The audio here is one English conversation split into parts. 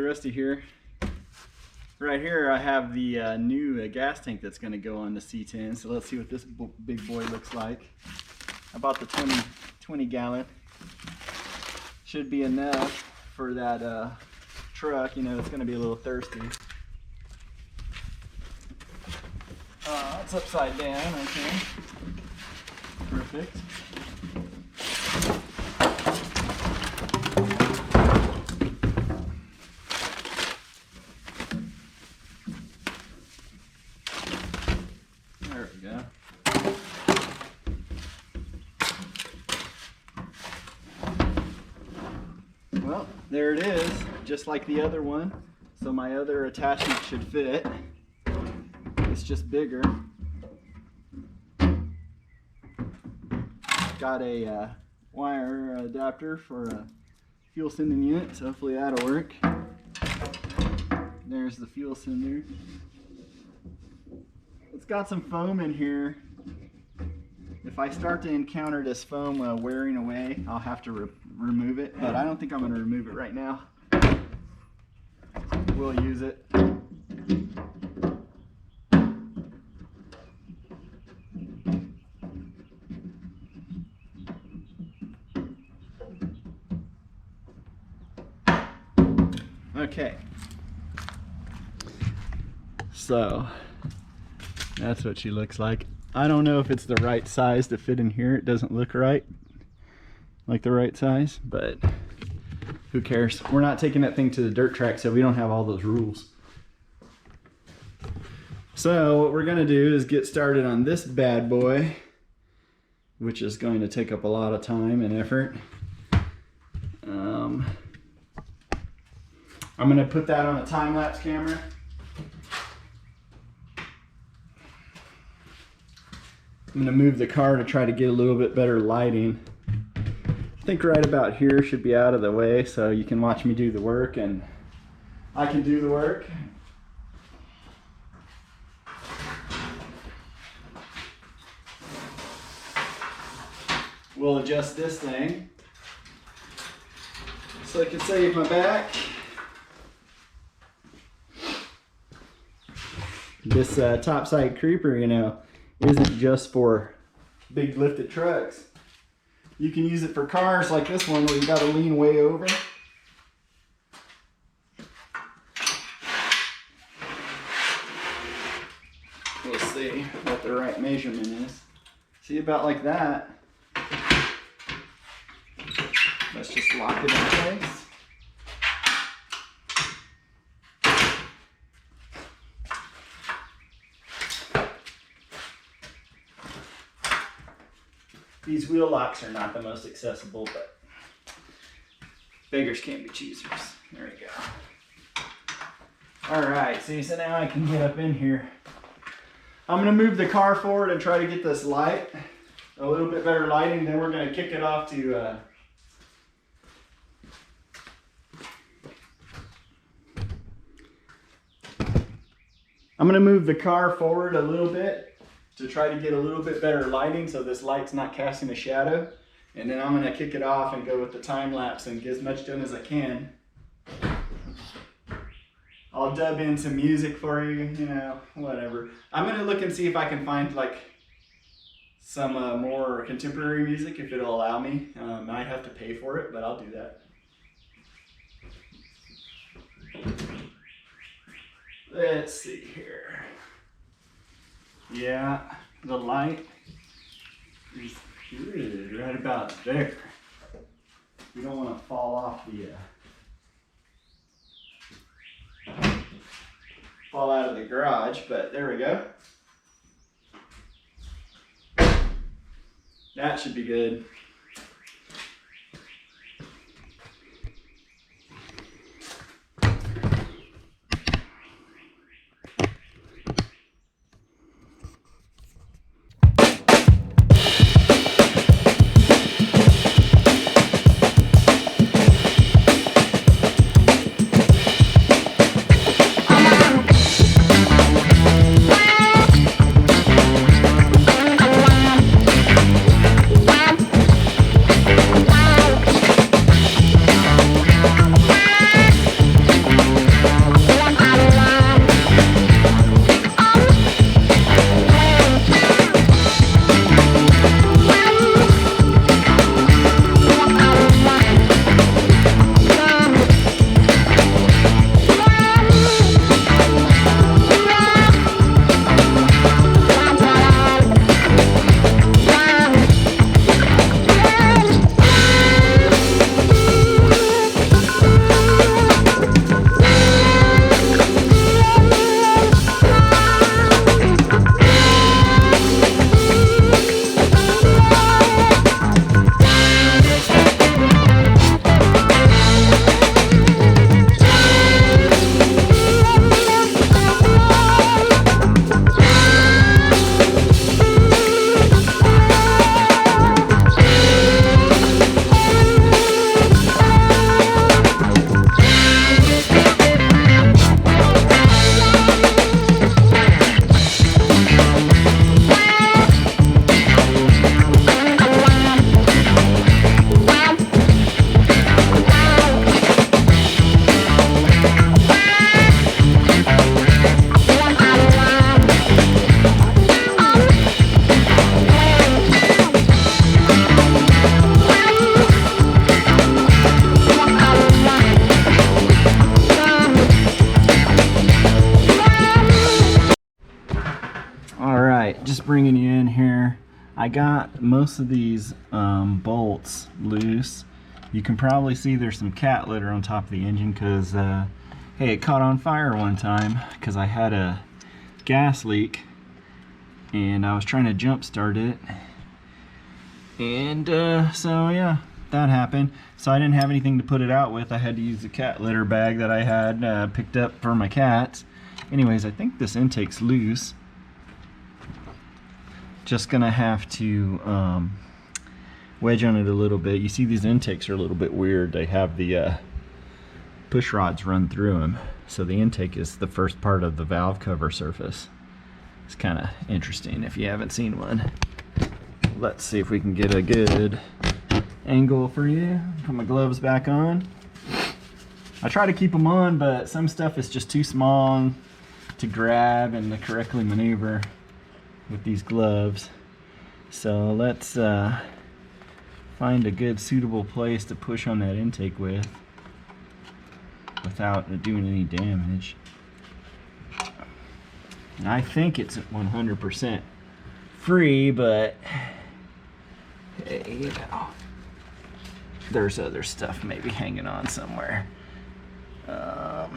rusty here. Right here I have the new gas tank that's going to go on the C10. So let's see what this big boy looks like. I bought the 20 gallon. Should be enough for that truck. You know, it's going to be a little thirsty. It's upside down, okay. Perfect. There we go. Well, there it is, just like the other one. So my other attachment should fit. It's just bigger. Got a wire adapter for a fuel sending unit, so hopefully that'll work. There's the fuel sender. It's got some foam in here. If I start to encounter this foam wearing away, I'll have to remove it, but I don't think I'm going to remove it right now. We'll use it. Okay, so that's what she looks like. I don't know if it's the right size to fit in here. It doesn't look right, like the right size, but who cares? We're not taking that thing to the dirt track, so we don't have all those rules. So what we're gonna do is get started on this bad boy, which is going to take up a lot of time and effort. I'm going to put that on a time-lapse camera. I'm going to move the car to try to get a little bit better lighting. I think right about here should be out of the way so you can watch me do the work and I can do the work. We'll adjust this thing so I can save my back. This topside creeper, you know, isn't just for big lifted trucks. You can use it for cars like this one where you got to lean way over. We'll see what the right measurement is. See, about like that. Let's just lock it in place. These wheel locks are not the most accessible, but beggars can't be choosers. There we go. All right, see, so now I can get up in here. I'm gonna move the car forward and try to get this light, a little bit better lighting, then we're gonna kick it off to I'm gonna move the car forward a little bit to try to get a little bit better lighting so this light's not casting a shadow. And then I'm gonna kick it off and go with the time lapse and get as much done as I can. I'll dub in some music for you, you know, whatever. I'm gonna look and see if I can find like some more contemporary music if it'll allow me. Might have to pay for it, but I'll do that. Let's see here. Yeah, the light is good right about there. We don't want to fall off the fall out of the garage, but there we go. That should be good. just bringing you in here. I got most of these bolts loose. You can probably see there's some cat litter on top of the engine because, hey, it caught on fire one time because I had a gas leak and I was trying to jump start it. And so yeah, that happened. So I didn't have anything to put it out with. I had to use the cat litter bag that I had picked up for my cats. Anyways, I think this intake's loose. Just gonna have to wedge on it a little bit. You see these intakes are a little bit weird. They have the push rods run through them. So the intake is the first part of the valve cover surface. It's kind of interesting if you haven't seen one. Let's see if we can get a good angle for you. Put my gloves back on. I try to keep them on, but some stuff is just too small to grab and to correctly maneuver with these gloves. So let's find a good suitable place to push on that intake with without doing any damage. And I think it's 100% free, but hey, you know, there's other stuff maybe hanging on somewhere. I'll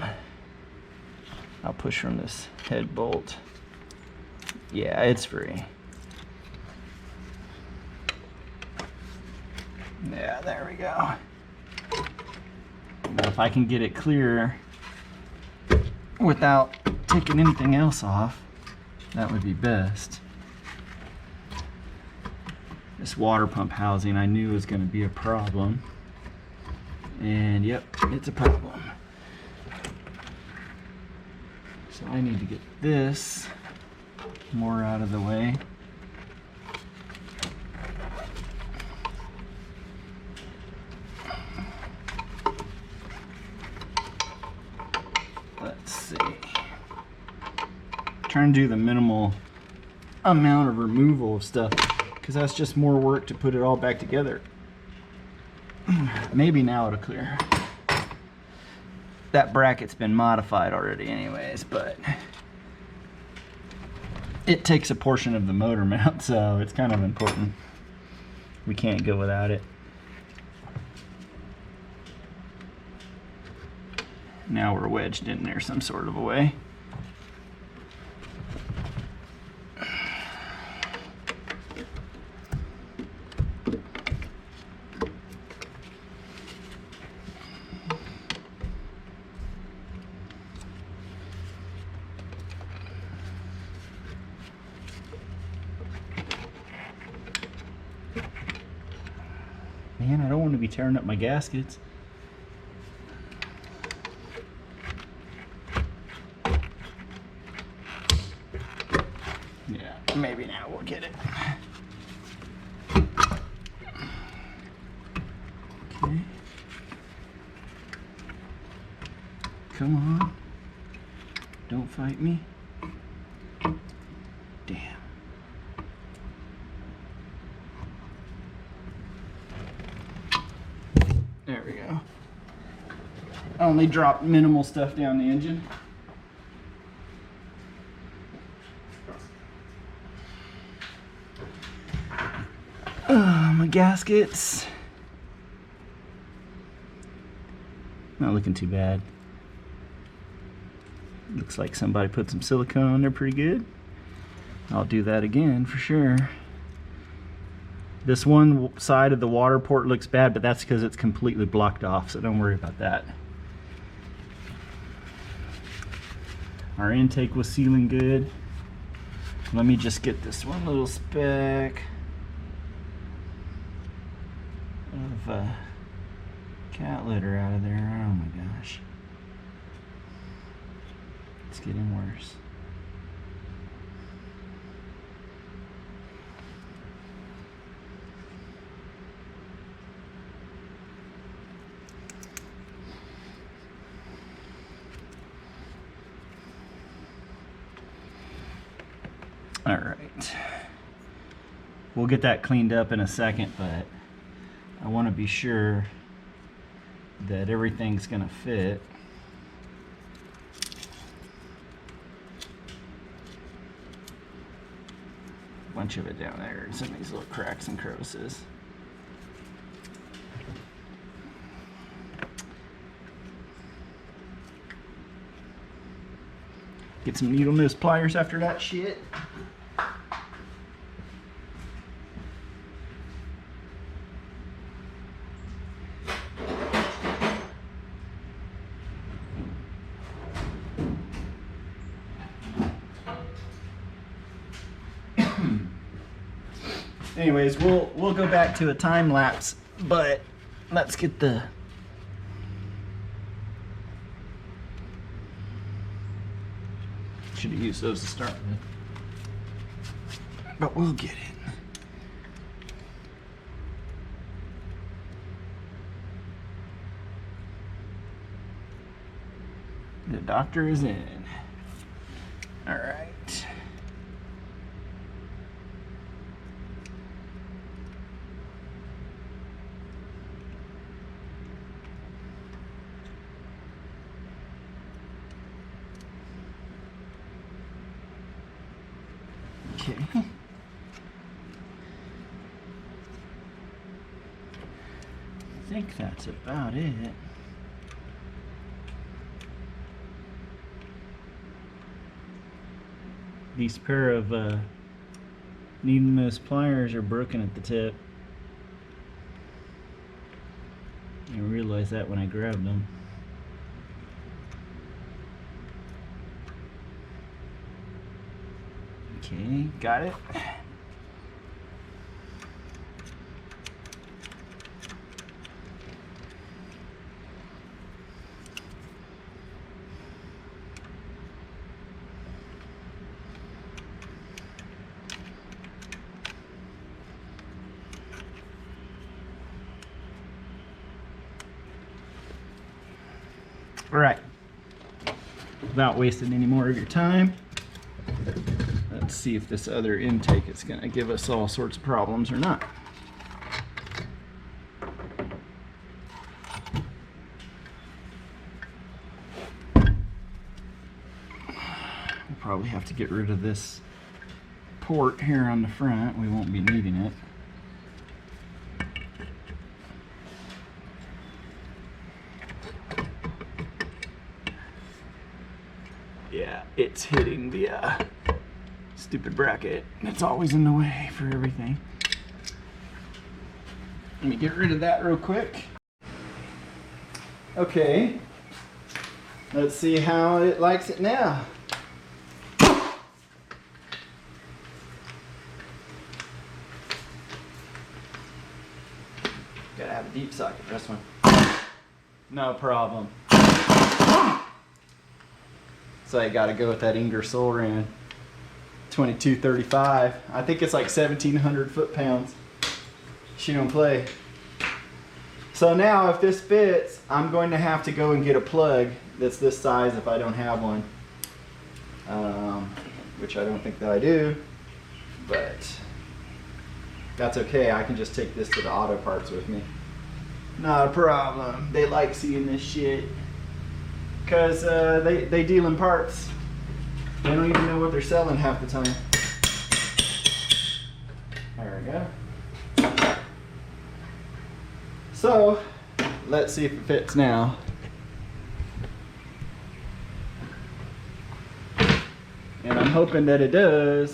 push from this head bolt. Yeah, it's free. Yeah, there we go. Now if I can get it clear without taking anything else off, that would be best. This water pump housing I knew was going to be a problem. And yep, it's a problem. So I need to get this more out of the way. Let's see. Trying to do the minimal amount of removal of stuff because that's just more work to put it all back together. Maybe now it'll clear. That bracket's been modified already anyways, but it takes a portion of the motor mount, so it's kind of important. We can't go without it. Now we're wedged in there some sort of a way. Man, I don't want to be tearing up my gaskets. Yeah, maybe now we'll get it. Okay. Come on. Don't fight me. Damn. There we go. I only dropped minimal stuff down the engine. My gaskets. Not looking too bad. Looks like somebody put some silicone on there pretty good. I'll do that again for sure. This one side of the water port looks bad, but that's because it's completely blocked off, so don't worry about that. Our intake was sealing good. Let me just get this one little speck of cat litter out of there. Oh my gosh. It's getting worse. All right, we'll get that cleaned up in a second, but I want to be sure that everything's going to fit. bunch of it down there in some of these little cracks and crevices. Get some needle nose pliers after that shit. Anyways, we'll go back to a time lapse, but let's get the should have used those to start with, but we'll get it. The doctor is in. All right. Okay. I think that's about it. These pair of needle nose pliers are broken at the tip. I realized that when I grabbed them. Okay, got it. All right, without wasting any more of your time, let's see if this other intake is going to give us all sorts of problems or not. We'll probably have to get rid of this port here on the front. We won't be needing it. Yeah, it's hitting the stupid bracket. It's always in the way for everything. Let me get rid of that real quick. Okay, let's see how it likes it now. Gotta have a deep socket for this one. No problem. So I gotta go with that Ingersoll Rand 2235. I think it's like 1,700 foot-pounds. She don't play. So now if this fits, I'm going to have to go and get a plug that's this size if I don't have one. Which I don't think that I do, but that's okay. I can just take this to the auto parts with me. Not a problem. They like seeing this shit. Because they deal in parts. They don't even know what they're selling half the time. There we go. So, let's see if it fits now. And I'm hoping that it does.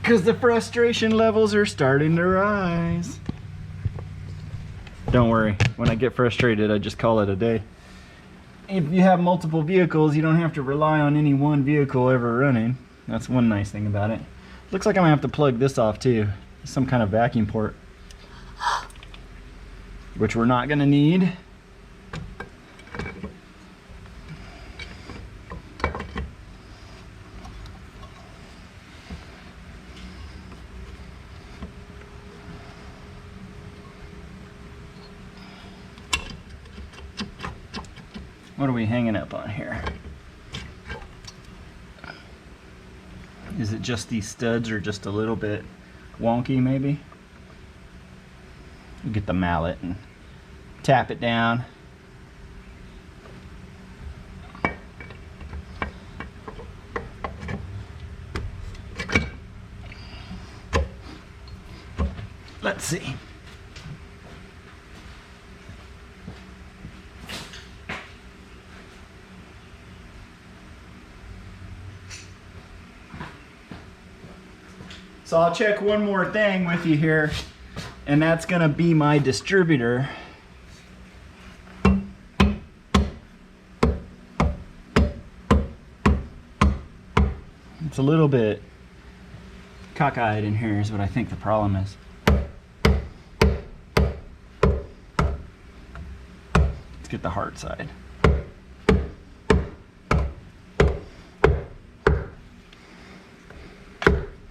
Because the frustration levels are starting to rise. Don't worry, when I get frustrated, I just call it a day. If you have multiple vehicles, you don't have to rely on any one vehicle ever running. That's one nice thing about it. Looks like I'm gonna have to plug this off too. Some kind of vacuum port. Which we're not gonna need. What are we hanging up on here? Is it just these studs or just a little bit wonky maybe? We'll get the mallet and tap it down. see. So I'll check one more thing with you here, and that's gonna be my distributor. It's a little bit cockeyed in here is what I think the problem is. Let's get the hard side.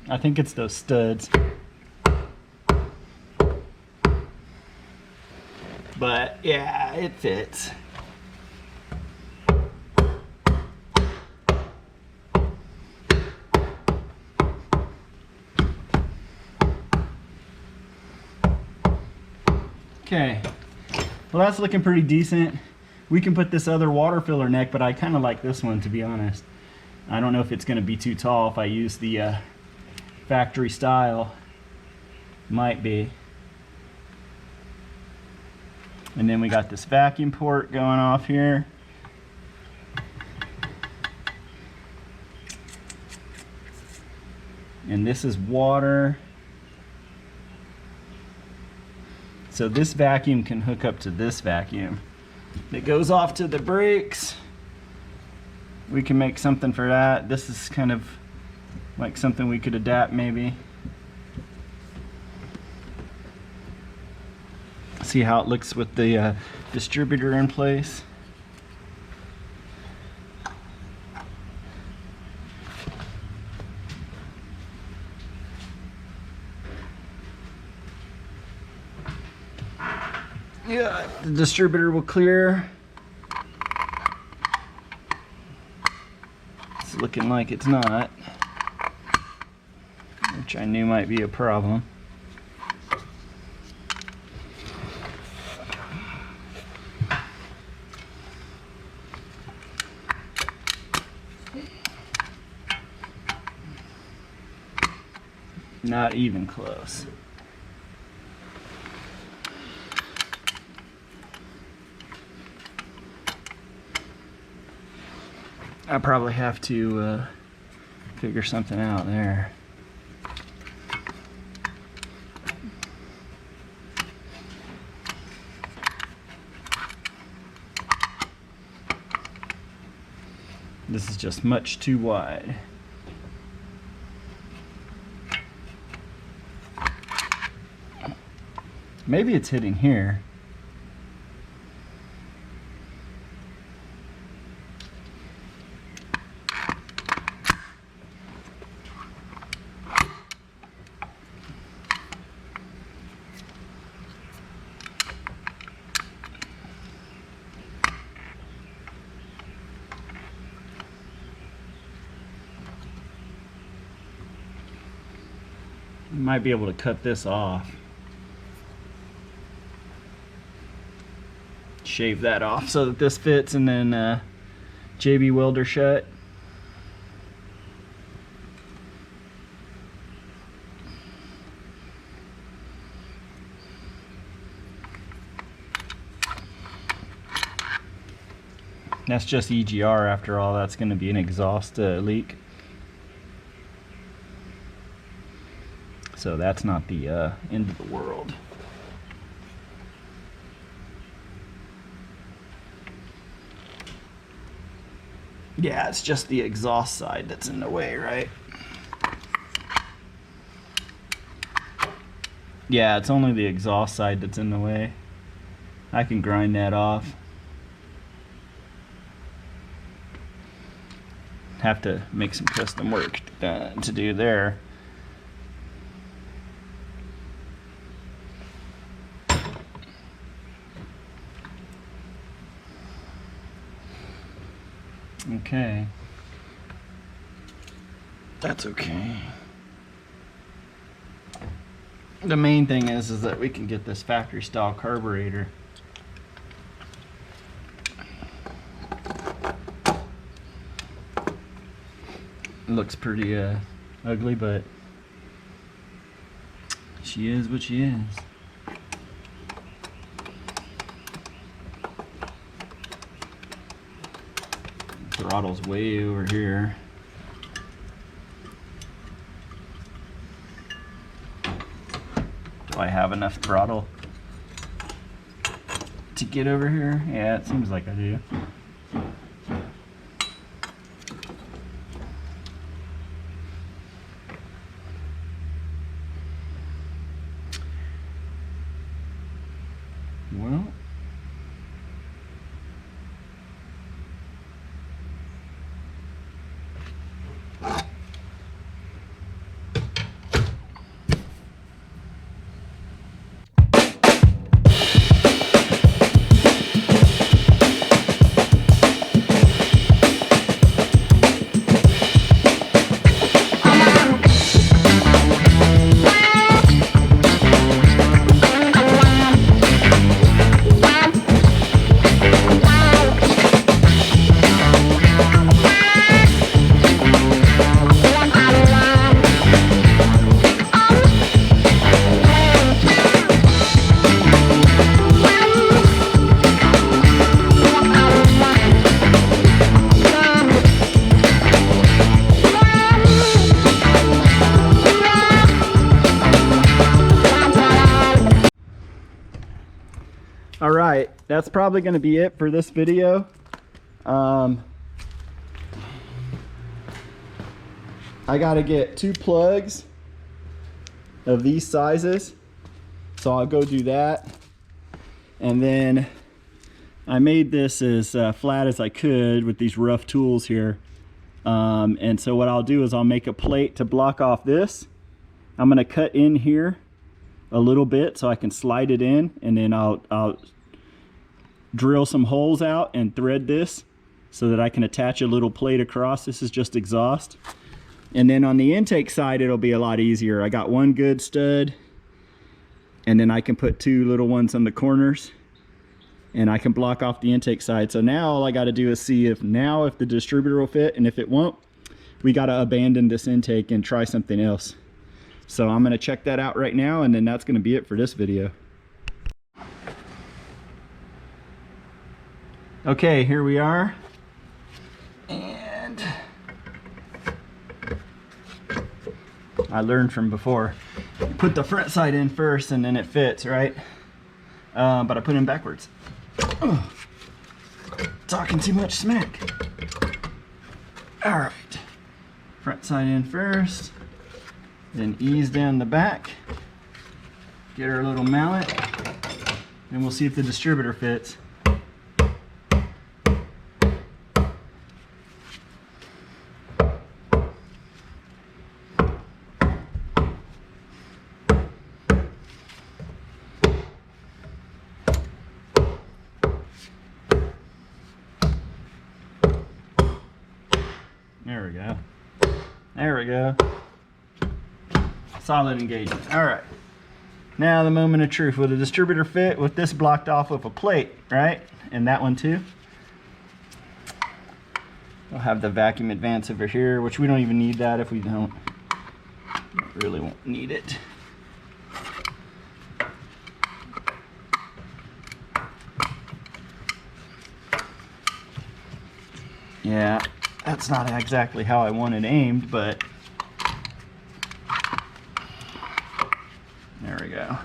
I think it's those studs. But yeah, it fits. Okay, well that's looking pretty decent. We can put this other water filler neck, but I kind of like this one, to be honest. I don't know if it's going to be too tall if I use the factory style. Might be. And then we got this vacuum port going off here. And this is water. So this vacuum can hook up to this vacuum. It goes off to the brakes. We can make something for that. This is kind of like something we could adapt maybe. See how it looks with the distributor in place. Yeah, the distributor will clear. It's looking like it's not, which I knew might be a problem. Not even close. I probably have to figure something out there. This is just much too wide. Maybe it's hitting here. Might be able to cut this off. Shave that off so that this fits, and then JB welder shut. That's just EGR after all. That's going to be an exhaust leak. So that's not the end of the world. Yeah, it's just the exhaust side that's in the way, right? Yeah, it's only the exhaust side that's in the way. I can grind that off. Have to make some custom work to do there. Okay. That's okay. The main thing is that we can get this factory style carburetor. It looks pretty ugly, but she is what she is. throttle's way over here. Do I have enough throttle to get over here? Yeah, it seems like I do. Well, all right, that's probably going to be it for this video. I got to get 2 plugs of these sizes, so I'll go do that. And then I made this as flat as I could with these rough tools here. And so what I'll do is I'll make a plate to block off this. I'm going to cut in here a little bit so I can slide it in, and then I'll drill some holes out and thread this so that I can attach a little plate across. This is just exhaust. And then on the intake side, it'll be a lot easier. I got 1 good stud, and then I can put 2 little ones on the corners, and I can block off the intake side. So now all I got to do is see if the distributor will fit, and if it won't, we got to abandon this intake and try something else. So I'm going to check that out right now, and then that's going to be it for this video. Okay, here we are. And I learned from before, you put the front side in first and then it fits, right? But I put it in backwards. Talking too much smack. All right, front side in first. Then ease down the back, get our little mallet, and we'll see if the distributor fits. There we go. There we go. Solid engagement. All right, now the moment of truth. Will the distributor fit with this blocked off with a plate, right? And that one too. We'll have the vacuum advance over here, which we don't even need that if we don't. Really won't need it. Yeah, that's not exactly how I want it aimed, but there we go.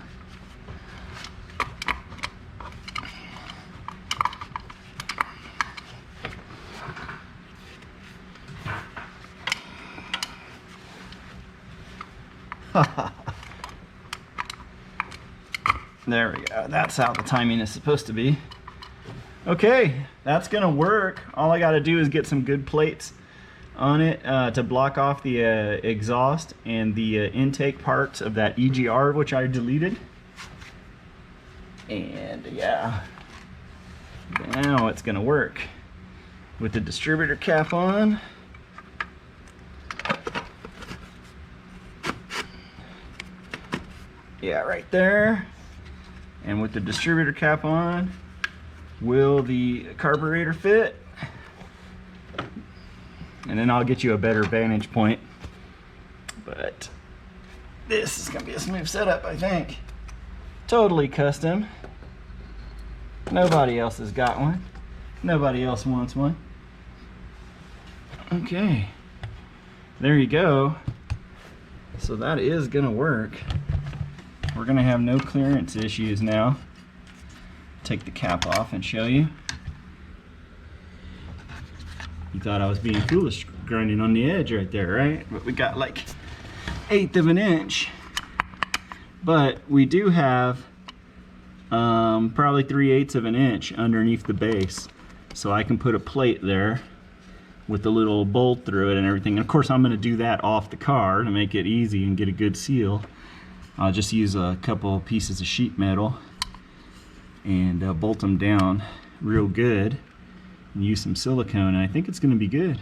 There we go. That's how the timing is supposed to be. Okay, that's gonna work. All I gotta do is get some good plates on it to block off the exhaust and the intake parts of that EGR, which I deleted. And yeah, now it's gonna work with the distributor cap on. Yeah, right there. And with the distributor cap on, will the carburetor fit? And then I'll get you a better vantage point. But this is gonna be a smooth setup, I think. Totally custom. Nobody else has got one. Nobody else wants one. Okay, there you go. So that is gonna work. We're gonna have no clearance issues now. Take the cap off and show you. You thought I was being foolish grinding on the edge right there, right? But we got like 1/8 of an inch. But we do have probably 3/8 of an inch underneath the base. So I can put a plate there with a little bolt through it and everything. And of course I'm gonna do that off the car to make it easy and get a good seal. I'll just use a couple pieces of sheet metal and bolt them down real good and use some silicone, and I think it's gonna be good.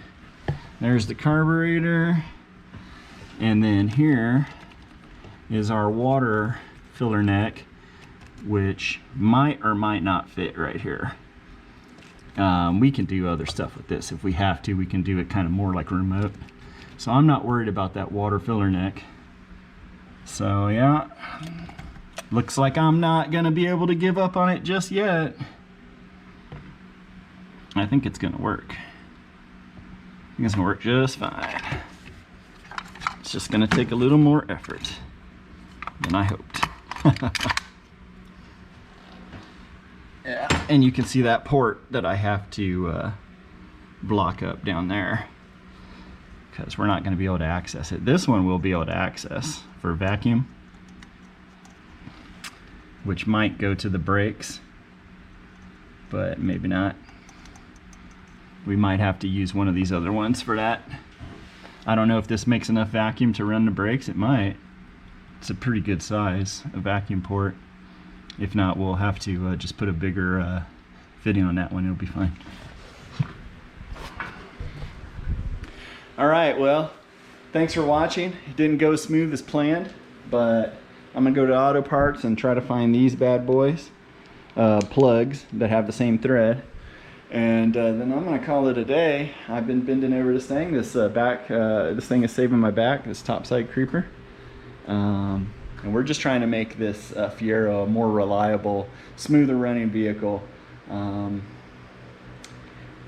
There's the carburetor, and then here is our water filler neck, which might or might not fit right here. We can do other stuff with this if we have to. We can do it kind of more like remote. So I'm not worried about that water filler neck. So yeah, looks like I'm not gonna be able to give up on it just yet. I think it's gonna work. I think it's gonna work just fine. It's just gonna take a little more effort than I hoped. Yeah, and you can see that port that I have to block up down there because we're not going to be able to access it. This one we'll be able to access for vacuum, which might go to the brakes, but maybe not. We might have to use one of these other ones for that. I don't know if this makes enough vacuum to run the brakes. It might. It's a pretty good size, a vacuum port. If not, we'll have to just put a bigger fitting on that one. It'll be fine. All right, well, thanks for watching. It didn't go as smooth as planned, but I'm gonna go to Auto Parts and try to find these bad boys, plugs that have the same thread. And then I'm gonna call it a day. I've been bending over this thing. This this thing is saving my back, this topside creeper. And we're just trying to make this Fiero a more reliable, smoother running vehicle.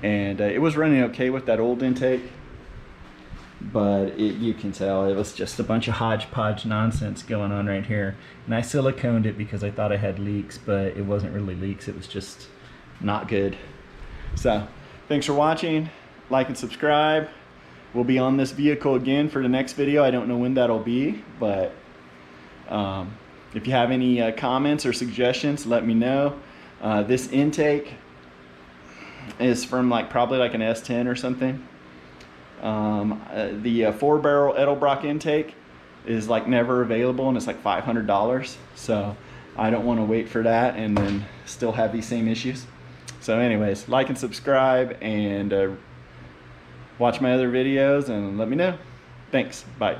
It was running okay with that old intake, but you can tell it was just a bunch of hodgepodge nonsense going on right here. And I siliconed it because I thought I had leaks, but it wasn't really leaks. It was just not good. So thanks for watching. Like and subscribe. We'll be on this vehicle again for the next video. I don't know when that'll be, but if you have any comments or suggestions, let me know. This intake is from probably like an S-10 or something. The 4-barrel Edelbrock intake is like never available, and it's like $500. So I don't want to wait for that and then still have these same issues. So anyways, like and subscribe, and watch my other videos and let me know. Thanks. Bye.